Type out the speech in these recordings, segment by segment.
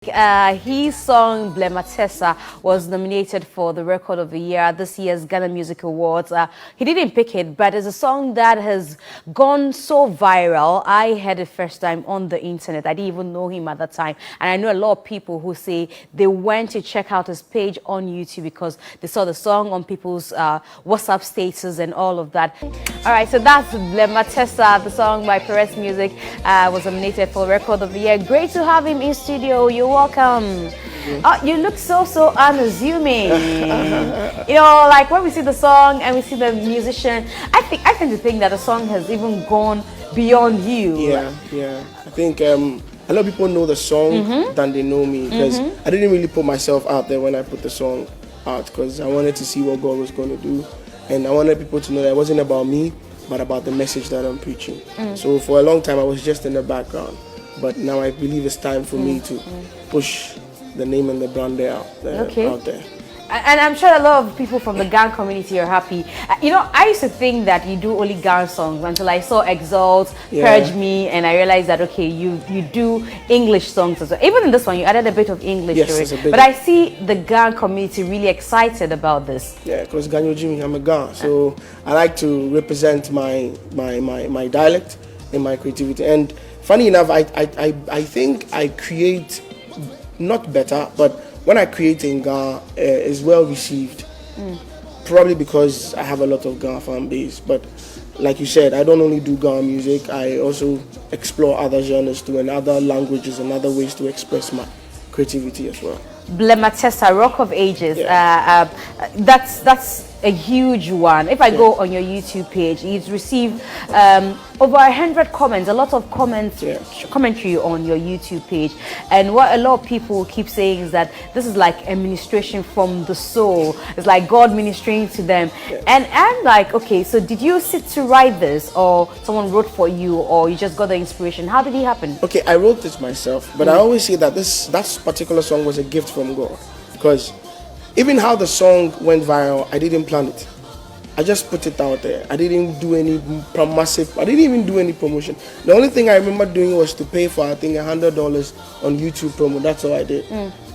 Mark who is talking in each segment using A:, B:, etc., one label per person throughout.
A: His song Blematessa was nominated for the Record of the Year at this year's Ghana Music Awards. He didn't pick it, but it's a song that has gone so viral. I heard it first time on the internet. I didn't even know him at that time. And I know a lot of people who say they went to check out his page on YouTube because they saw the song on people's WhatsApp statuses and all of that. All right, so that's Blematessa, the song by Perez Musik, was nominated for Record of the Year. Great to have him in studio. You're welcome. You look so unassuming. You know, like when we see the song and we see the musician, I tend to think that the song has even gone beyond you.
B: Yeah. I think a lot of people know the song than they know me, because I didn't really put myself out there when I put the song out, because I wanted to see what God was going to do, and I wanted people to know that it wasn't about me, but about the message that I'm preaching. So for a long time I was just in the background, but now I believe it's time for me to push the name and the brand out there.
A: And I'm sure a lot of people from the Ghana community are happy. You know, I used to think that you do only Ghana songs until I saw Exalt, Purge Me, and I realized that, okay, you do English songs as well. Even in this one, you added a bit of English to it. But I see the Ghana community really excited about this.
B: Yeah, because Ganyo Jimmy, I'm a Ghana. So I like to represent my dialect and my creativity. And funny enough, I think I create not better, but when I create in Ghana, it's well received. Probably because I have a lot of Ghana fan base. But like you said, I don't only do Ghana music, I also explore other genres too, and other languages and other ways to express my creativity as well.
A: Blematessa, Rock of Ages, that's a huge one. If I go on your YouTube page, you've received over 100 comments, a lot of commentary on your YouTube page. And what a lot of people keep saying is that this is like a ministration from the soul. It's like God ministering to them. And I'm like, okay, so did you sit to write this, or someone wrote for you, or you just got the inspiration? How did it happen?
B: Okay, I wrote this myself, but I always say that that particular song was a gift from God, because even how the song went viral, I didn't plan it. I just put it out there. I didn't do any I didn't even do any promotion. The only thing I remember doing was to pay for, I think, $100 on YouTube promo. That's all I did.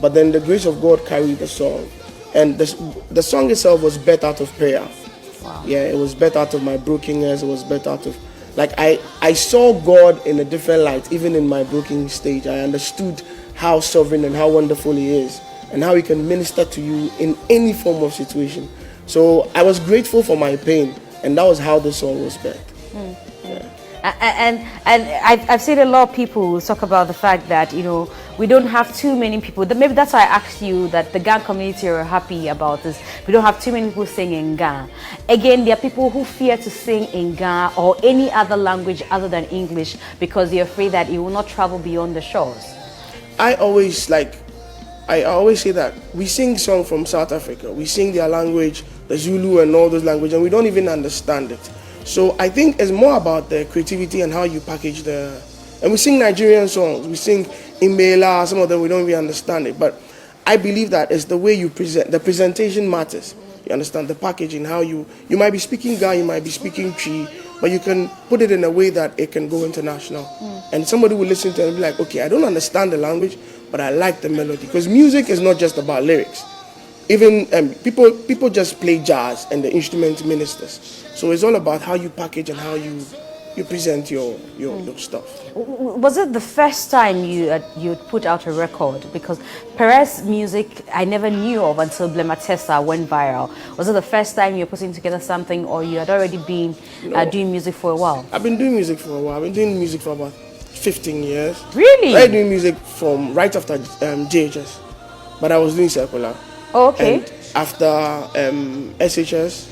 B: But then the grace of God carried the song. And the song itself was birthed out of prayer.
A: Wow.
B: Yeah, it was birthed out of my brokenness. It was birthed out of... Like, I saw God in a different light, even in my broken stage. I understood how sovereign and how wonderful He is, and how He can minister to you in any form of situation. So I was grateful for my pain, and that was how the song was birthed.
A: And I've seen a lot of people talk about the fact that, you know, we don't have too many people. Maybe that's why I asked you that the Ghana community are happy about this. We don't have too many people sing in Ghana. Again, there are people who fear to sing in Ghana or any other language other than English because they're afraid that it will not travel beyond the shores.
B: I always say that we sing songs from South Africa. We sing their language, the Zulu and all those languages, and we don't even understand it. So I think it's more about the creativity and how you package and we sing Nigerian songs. We sing Imela, some of them we don't even understand it. But I believe that it's the way you present. The presentation matters. You understand the packaging, how you might be speaking Ga, you might be speaking Chi, but you can put it in a way that it can go international. And somebody will listen to it and be like, okay, I don't understand the language, but I like the melody. Because music is not just about lyrics. Even people just play jazz and the instrument ministers. So it's all about how you package and how you present your stuff.
A: Was it the first time you put out a record? Because Perez Musik I never knew of until Blematessa went viral. Was it the first time you were putting together something, or you had already been doing music for a while?
B: I've been doing music for a while. I've been doing music for about 15 years.
A: Really?
B: I started doing music from right after JHS, but I was doing secular.
A: Oh, okay.
B: And after SHS,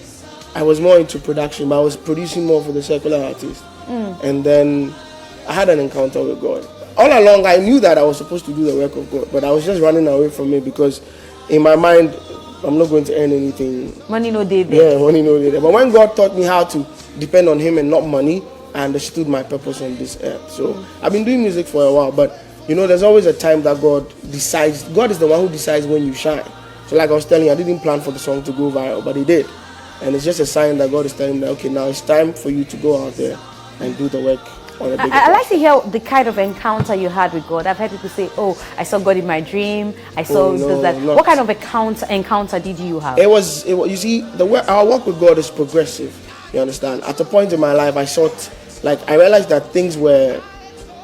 B: I was more into production, but I was producing more for the secular artists. And then I had an encounter with God. All along, I knew that I was supposed to do the work of God, but I was just running away from it because in my mind, I'm not going to earn anything.
A: Money no day there.
B: Yeah, money no day there. But when God taught me how to depend on Him and not money, I understood my purpose on this earth. So I've been doing music for a while, but you know, there's always a time that God decides. God is the one who decides when you shine. So like I was telling you, I didn't plan for the song to go viral, but it did. And it's just a sign that God is telling me that, okay, now it's time for you to go out there and do the work on a bigger
A: I like to
B: platform.
A: hear the kind of encounter you had with God. I've heard people say, "Oh, I saw God in my dream. I saw
B: Oh, no,
A: that."
B: not.
A: What kind of encounter did you have?
B: It was, you see, our work with God is progressive. You understand? At a point in my life, I realized that things were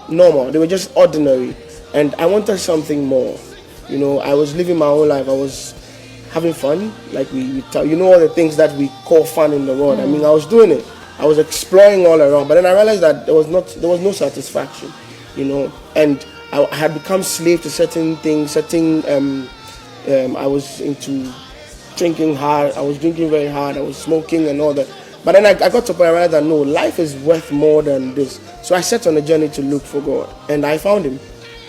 B: normal. They were just ordinary, and I wanted something more. I was living my own life. I was having fun, like we tell, all the things that we call fun in the world. I mean, I was doing it. I was exploring all around, but then I realized that there was no satisfaction, and I had become slave to certain things. I was into drinking hard. I was drinking very hard. I was smoking and all that. But then I got to a point where I realized that no, life is worth more than this. So I set on a journey to look for God, and I found Him.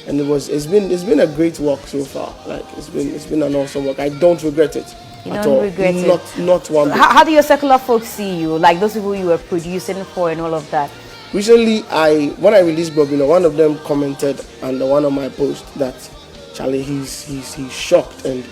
B: And it's been a great walk so far. Like it's been an awesome walk. I don't regret it at all.
A: Regret it?
B: Not one bit.
A: How do your secular folks see you? Like those people you were producing for and all of that?
B: Recently, when I released Bobino, one of them commented under one of my posts that Charlie, he's shocked, and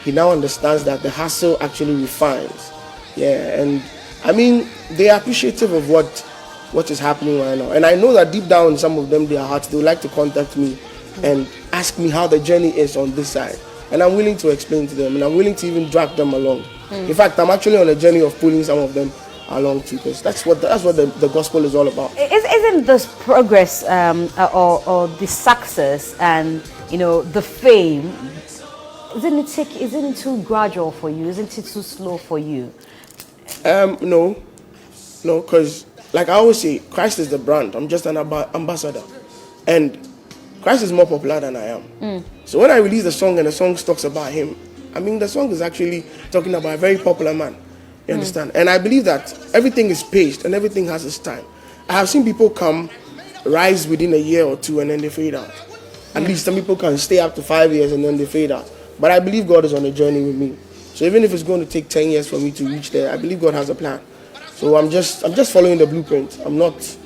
B: he now understands that the hustle actually refines. Yeah, and I mean, they are appreciative of what is happening right now. And I know that deep down in some of them, their hearts, they would like to contact me and ask me how the journey is on this side. And I'm willing to explain to them, and I'm willing to even drag them along. In fact, I'm actually on a journey of pulling some of them along too, because that's what the gospel is all about.
A: Isn't this progress or the success and the fame? Isn't it too gradual for you? Isn't it too slow for you?
B: No, because like I always say, Christ is the brand. I'm just an ambassador, and Christ is more popular than I am. So when I release the song and the song talks about Him, I mean the song is actually talking about a very popular man. You understand? And I believe that everything is paced and everything has its time. I have seen people rise within a year or two, and then they fade out. At least some people can stay up to 5 years and then they fade out. But I believe God is on a journey with me. So even if it's going to take 10 years for me to reach there, I believe God has a plan. So I'm just following the blueprint. I'm not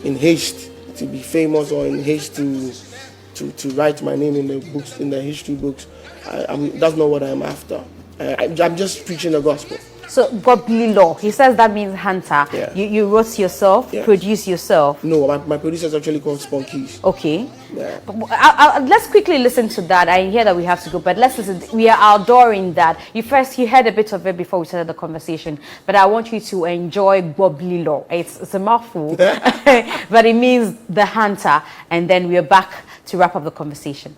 B: in haste to be famous or in haste to write my name in the books, in the history books. That's not what I'm after. I'm just preaching the gospel.
A: So Boblilo, he says that means hunter.
B: Yeah.
A: You wrote yourself,
B: Yes.
A: produce yourself.
B: No, my producer is actually called Spunkies.
A: Okay.
B: Yeah.
A: Let's quickly listen to that. I hear that we have to go, but let's listen. We are adoring that. You heard a bit of it before we started the conversation, but I want you to enjoy Boblilo. It's a mouthful, but it means the hunter. And then we are back to wrap up the conversation.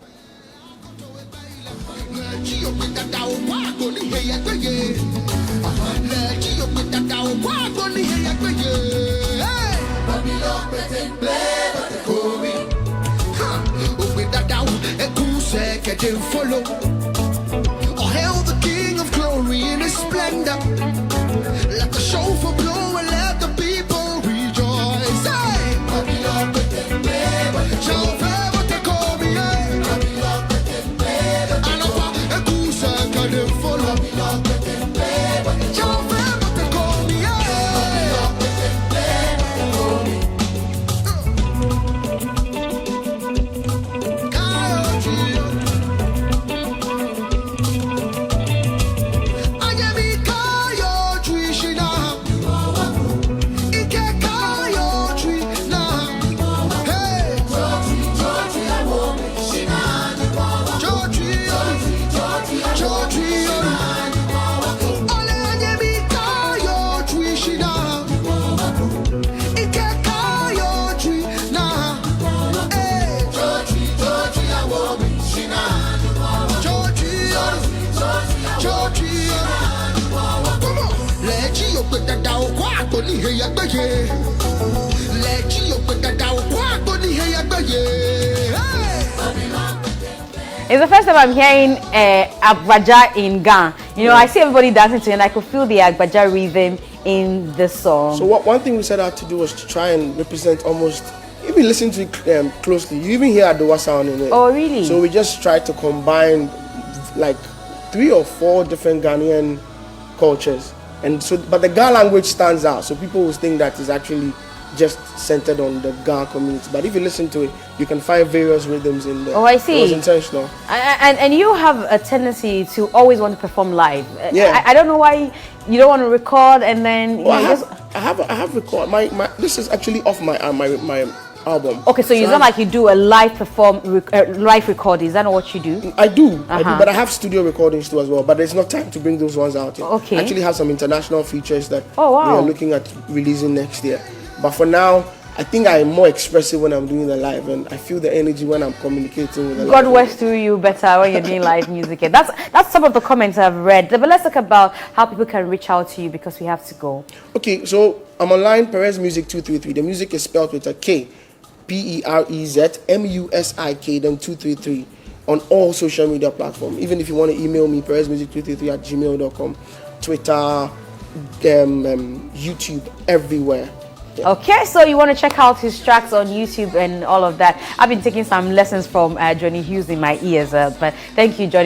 C: Follow or hail the King of Glory in His splendor. Let the shofar blow and let the people rejoice. Hey!
A: It's the first time I'm hearing Agbaja in Ghana. I see everybody dancing to it, and I could feel the Agbaja rhythm in the song.
B: So one thing we set out to do was to try and represent almost. If you listen to it closely, you even hear Adowa sound in it.
A: Oh, really?
B: So we just tried to combine like 3 or 4 different Ghanaian cultures, and so but the Ga language stands out. So people will think that it's actually just centered on the Ga community. But if you listen to it, you can find various rhythms in there.
A: Oh, I see.
B: It was intentional.
A: And you have a tendency to always want to perform live.
B: Yeah.
A: I don't know why you don't want to record and then.
B: Well, I have record. This is actually off my album.
A: Okay, so it's not like you do a live live recording. Is that not what you do?
B: I do, but I have studio recordings too as well. But there's not time to bring those ones out yet.
A: Okay.
B: I actually have some international features that
A: Oh, wow.
B: we are looking at releasing next year. But for now, I think I'm more expressive when I'm doing the live, and I feel the energy when I'm communicating with the
A: God
B: live.
A: works through you better when you're doing live music. And that's some of the comments I've read. But let's talk about how people can reach out to you because we have to go.
B: Okay, so I'm online, Perez Musik 233. The music is spelled with a K, PerezMusik, then 233 on all social media platforms. Even if you want to email me, perezmusic233@gmail.com, Twitter, YouTube, everywhere. Yeah.
A: Okay, so you want to check out his tracks on YouTube and all of that. I've been taking some lessons from Johnny Hughes in my ears, but thank you, Johnny.